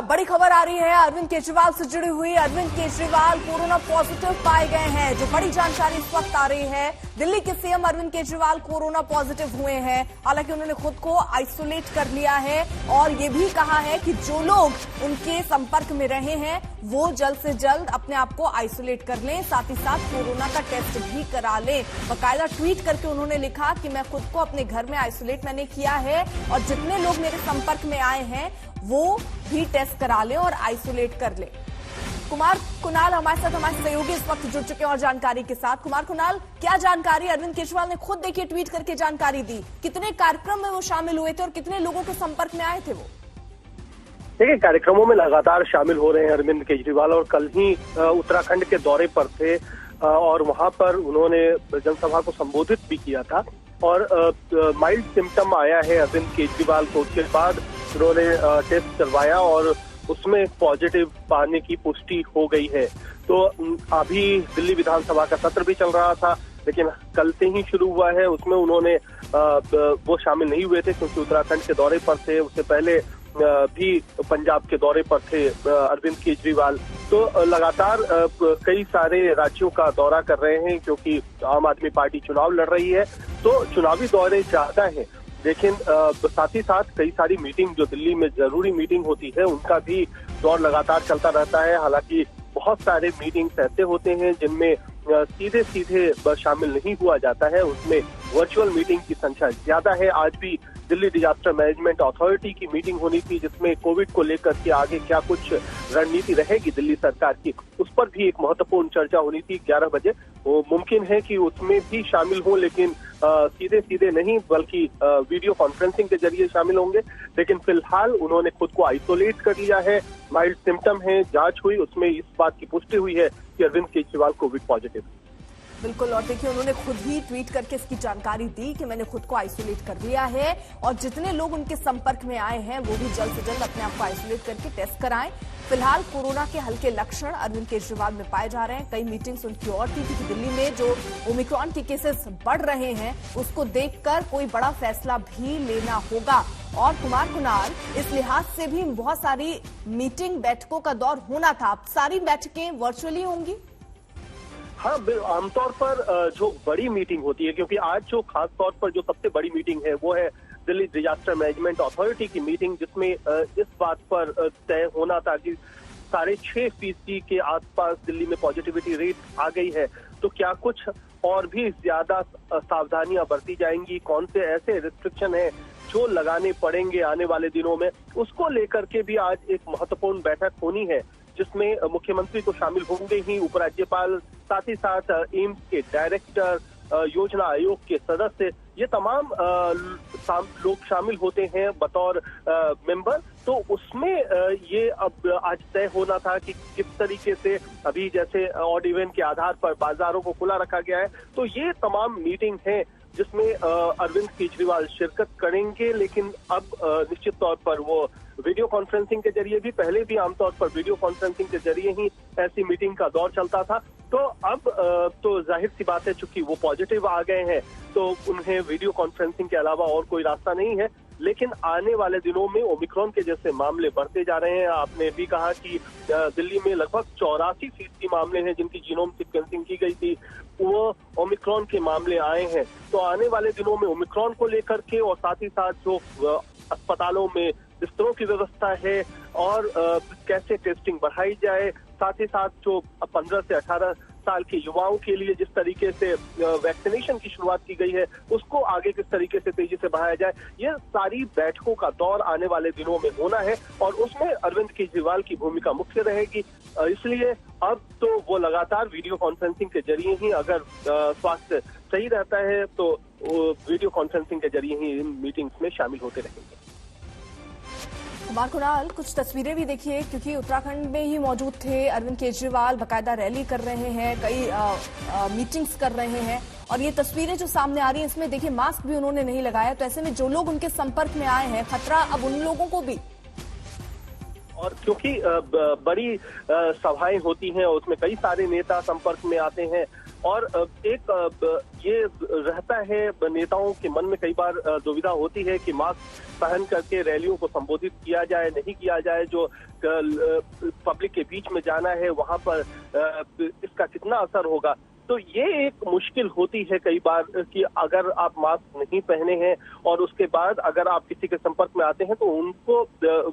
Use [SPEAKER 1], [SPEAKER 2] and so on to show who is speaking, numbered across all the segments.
[SPEAKER 1] बड़ी खबर आ रही है अरविंद केजरीवाल से जुड़ी हुई। अरविंद केजरीवाल कोरोना पॉजिटिव पाए गए हैं। जो बड़ी जानकारी इस वक्त आ रही है, दिल्ली के CM Arvind Kejriwal corona positive हुए हैं। हालांकि उन्होंने खुद को आइसोलेट कर लिया है और ये भी कहा है कि जो लोग उनके संपर्क में रहे हैं वो जल्द से जल्द अपने आप को आइसोलेट कर लें, साथ ही साथ कोरोना का टेस्ट भी करा लें। बाकायदा ट्वीट करके उन्होंने लिखा कि मैं खुद को अपने घर में आइसोलेट मैंने किया है और जितने लोग मेरे संपर्क में आए हैं वो भी टेस्ट करा लें और आइसोलेट कर लें। कुमार कुणाल हमारे साथ, हमारे सहयोगी इस वक्त जुड़ चुके हैं और जानकारी के साथ। कुमार कुणाल, क्या जानकारी अरविंद केजरीवाल ने खुद देखिए ट्वीट करके जानकारी दी, कितने कार्यक्रम में वो शामिल हुए थे और कितने लोगों के संपर्क में आए थे वो?
[SPEAKER 2] देखिए, कार्यक्रमों में लगातार शामिल हो रहे हैं अरविंद केजरीवाल और कल ही उत्तराखंड के दौरे पर थे और वहां पर उन्होंने जनसभा को संबोधित भी किया था और माइल्ड सिम्टम आया है अरविंद केजरीवाल को। उसके बाद उन्होंने टेस्ट करवाया और उसमें पॉजिटिव पाने की पुष्टि हो गई है। तो अभी दिल्ली विधानसभा का सत्र भी चल रहा था, लेकिन कल से ही शुरू हुआ है। उसमें उन्होंने वो शामिल नहीं हुए थे क्योंकि उत्तराखंड के दौरे पर थे। उससे पहले भी पंजाब के दौरे पर थे अरविंद केजरीवाल। तो लगातार कई सारे राज्यों का दौरा कर रहे हैं क्योंकि आम आदमी पार्टी चुनाव लड़ रही है, तो चुनावी दौरे ज्यादा हैं। लेकिन साथ ही साथ कई सारी मीटिंग जो दिल्ली में जरूरी मीटिंग होती है उनका भी दौर लगातार चलता रहता है। हालांकि बहुत सारे मीटिंग्स ऐसे होते हैं जिनमें सीधे सीधे शामिल नहीं हुआ जाता है, उसमें वर्चुअल मीटिंग की संख्या ज्यादा है। आज भी दिल्ली डिजास्टर मैनेजमेंट अथॉरिटी की मीटिंग होनी थी जिसमें कोविड को लेकर के आगे क्या कुछ रणनीति रहेगी दिल्ली सरकार की, उस पर भी एक महत्वपूर्ण चर्चा होनी थी 11 बजे। वो मुमकिन है कि उसमें भी शामिल हो, लेकिन सीधे सीधे नहीं बल्कि वीडियो कॉन्फ्रेंसिंग के जरिए शामिल होंगे। लेकिन फिलहाल उन्होंने खुद को आइसोलेट कर लिया है। माइल्ड सिम्टम है, जांच हुई, उसमें इस बात की पुष्टि हुई है कि अरविंद केजरीवाल कोविड पॉजिटिव।
[SPEAKER 1] बिल्कुल, और देखिए उन्होंने खुद ही ट्वीट करके इसकी जानकारी दी कि मैंने खुद को आइसोलेट कर लिया है और जितने लोग उनके संपर्क में आए हैं वो भी जल्द से जल्द अपने आप को आइसोलेट करके टेस्ट कराएं। फिलहाल कोरोना के हल्के लक्षण अरविंद केजरीवाल में पाए जा रहे हैं। कई मीटिंग्स उनकी और थी क्योंकि दिल्ली में जो ओमिक्रॉन के केसेस बढ़ रहे हैं उसको देखकर कोई बड़ा फैसला भी लेना होगा। और कुमार कुणाल, इस लिहाज से भी बहुत सारी मीटिंग बैठकों का दौर होना था, अब सारी बैठकें वर्चुअली होंगी?
[SPEAKER 2] हाँ, आमतौर पर जो बड़ी मीटिंग होती है, क्योंकि आज जो खास तौर पर जो सबसे बड़ी मीटिंग है वो है दिल्ली डिजास्टर मैनेजमेंट अथॉरिटी की मीटिंग, जिसमें इस बात पर तय होना था कि 6.5% के आसपास दिल्ली में पॉजिटिविटी रेट आ गई है, तो क्या कुछ और भी ज्यादा सावधानियां बरती जाएंगी, कौन से ऐसे रिस्ट्रिक्शन है जो लगाने पड़ेंगे आने वाले दिनों में, उसको लेकर के भी आज एक महत्वपूर्ण बैठक होनी है जिसमें मुख्यमंत्री तो शामिल होंगे ही, उपराज्यपाल, साथ ही साथ एम्स के डायरेक्टर, योजना आयोग के सदस्य, ये तमाम लोग शामिल होते हैं बतौर मेंबर। तो उसमें ये अब आज तय होना था कि किस तरीके से, अभी जैसे ऑड इवन के आधार पर बाजारों को खुला रखा गया है, तो ये तमाम मीटिंग है जिसमें अरविंद केजरीवाल शिरकत करेंगे। लेकिन अब निश्चित तौर पर वो वीडियो कॉन्फ्रेंसिंग के जरिए भी, पहले भी आमतौर पर वीडियो कॉन्फ्रेंसिंग के जरिए ही ऐसी मीटिंग का दौर चलता था। तो अब तो जाहिर सी बात है, चूंकि वो पॉजिटिव आ गए हैं तो उन्हें वीडियो कॉन्फ्रेंसिंग के अलावा और कोई रास्ता नहीं है। लेकिन आने वाले दिनों में ओमिक्रॉन के जैसे मामले बढ़ते जा रहे हैं। आपने भी कहा कि दिल्ली में लगभग 84% मामले हैं जिनकी जीनोम सीक्वेंसिंग की गई थी, वो ओमिक्रॉन के मामले आए हैं। तो आने वाले दिनों में ओमिक्रॉन को लेकर के और साथ ही साथ जो अस्पतालों में बिस्तरों की व्यवस्था है और कैसे टेस्टिंग बढ़ाई जाए, साथ ही साथ जो 15 से 18 साल के युवाओं के लिए जिस तरीके से वैक्सीनेशन की शुरुआत की गई है उसको आगे किस तरीके से तेजी से बढ़ाया जाए, ये सारी बैठकों का दौर आने वाले दिनों में होना है और उसमें अरविंद केजरीवाल की भूमिका मुख्य रहेगी। इसलिए अब तो वो लगातार वीडियो कॉन्फ्रेंसिंग के जरिए ही, अगर स्वास्थ्य सही रहता है तो वीडियो कॉन्फ्रेंसिंग के जरिए ही इन मीटिंग्स में शामिल होते रहेंगे।
[SPEAKER 1] कुमार कुणाल, कुछ तस्वीरें भी देखिए क्योंकि उत्तराखंड में ही मौजूद थे अरविंद केजरीवाल, बाकायदा रैली कर रहे हैं, कई मीटिंग्स कर रहे हैं और ये तस्वीरें जो सामने आ रही हैं इसमें देखिए मास्क भी उन्होंने नहीं लगाया। तो ऐसे में जो लोग उनके संपर्क में आए हैं, खतरा अब उन लोगों को भी।
[SPEAKER 2] और क्योंकि बड़ी सभाएं होती हैं, उसमें कई सारे नेता संपर्क में आते हैं और एक ये रहता है नेताओं के मन में कई बार दुविधा होती है कि मास्क पहन करके रैलियों को संबोधित किया जाए नहीं किया जाए, जो पब्लिक के बीच में जाना है वहां पर इसका कितना असर होगा। तो ये एक मुश्किल होती है कई बार कि अगर आप मास्क नहीं पहने हैं और उसके बाद अगर आप किसी के संपर्क में आते हैं तो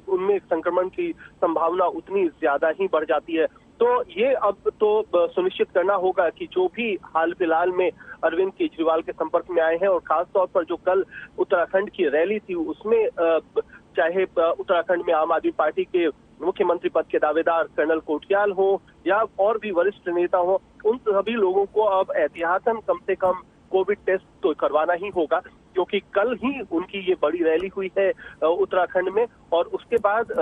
[SPEAKER 2] उनमें संक्रमण की संभावना उतनी ज्यादा ही बढ़ जाती है। तो ये अब तो सुनिश्चित करना होगा कि जो भी हाल फिलहाल में अरविंद केजरीवाल के संपर्क में आए हैं और खासतौर पर जो कल उत्तराखंड की रैली थी उसमें चाहे उत्तराखंड में आम आदमी पार्टी के मुख्यमंत्री पद के दावेदार कर्नल कोटियाल हो या और भी वरिष्ठ नेता हो, उन सभी लोगों को अब एहतियातन कम से कम कोविड टेस्ट तो करवाना ही होगा, क्योंकि कल ही उनकी ये बड़ी रैली हुई है उत्तराखंड में और उसके बाद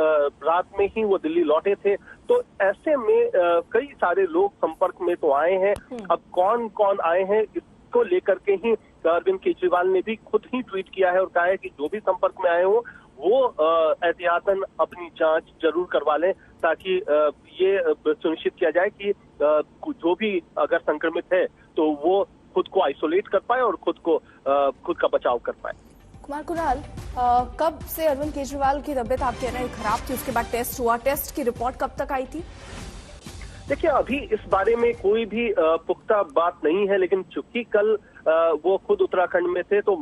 [SPEAKER 2] रात में ही वो दिल्ली लौटे थे। तो ऐसे में कई सारे लोग संपर्क में तो आए हैं। अब कौन कौन आए हैं इसको लेकर के ही अरविंद केजरीवाल ने भी खुद ही ट्वीट किया है और कहा है कि जो भी संपर्क में आए हो वो एहतियातन अपनी जांच जरूर करवा लें, ताकि ये सुनिश्चित किया जाए कि जो भी अगर संक्रमित है तो वो खुद को आइसोलेट कर पाए और खुद का बचाव कर पाए।
[SPEAKER 1] कुमार कुणाल, कब से अरविंद केजरीवाल की तबीयत आप कह रहे हैं खराब थी, उसके बाद टेस्ट हुआ, टेस्ट की रिपोर्ट कब तक आई थी?
[SPEAKER 2] देखिए, अभी इस बारे में कोई भी पुख्ता बात नहीं है, लेकिन चूंकि कल वो खुद उत्तराखंड में थे तो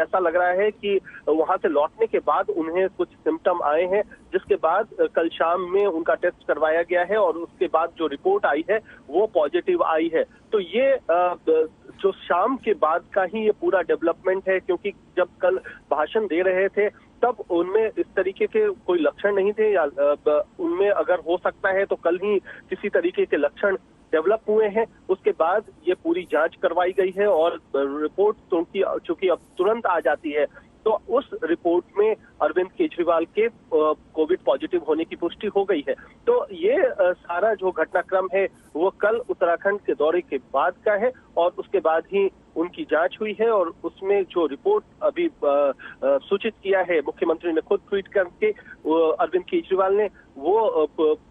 [SPEAKER 2] ऐसा लग रहा है कि वहां से लौटने के बाद उन्हें कुछ सिम्टम आए हैं, जिसके बाद कल शाम में उनका टेस्ट करवाया गया है और उसके बाद जो रिपोर्ट आई है वो पॉजिटिव आई है। तो ये जो शाम के बाद का ही ये पूरा डेवलपमेंट है, क्योंकि जब कल भाषण दे रहे थे तब उनमें इस तरीके के कोई लक्षण नहीं थे, या उनमें अगर हो सकता है तो कल ही किसी तरीके के लक्षण डेवलप हुए हैं। उसके बाद ये पूरी जांच करवाई गई है और रिपोर्ट चूंकि अब तुरंत आ जाती है तो उस रिपोर्ट में अरविंद केजरीवाल के कोविड पॉजिटिव होने की पुष्टि हो गई है। तो ये सारा जो घटनाक्रम है वो कल उत्तराखंड के दौरे के बाद का है और उसके बाद ही उनकी जांच हुई है और उसमें जो रिपोर्ट अभी सूचित किया है मुख्यमंत्री ने खुद ट्वीट करके अरविंद केजरीवाल ने, वो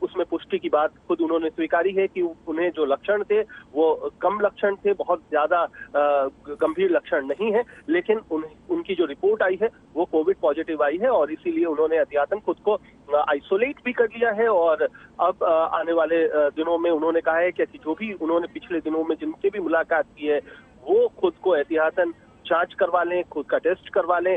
[SPEAKER 2] उसमें पुष्टि की बात खुद उन्होंने स्वीकारी है कि उन्हें जो लक्षण थे वो कम लक्षण थे, बहुत ज्यादा गंभीर लक्षण नहीं है, लेकिन उनकी जो रिपोर्ट आई है वो कोविड पॉजिटिव आई है और इसीलिए उन्होंने एहतियातन खुद को आइसोलेट भी कर लिया है। और अब आने वाले दिनों में उन्होंने कहा है कि जो भी उन्होंने पिछले दिनों में जिनसे भी मुलाकात की है वो खुद को एहतियातन जांच करवा लें, खुद का टेस्ट करवा लें।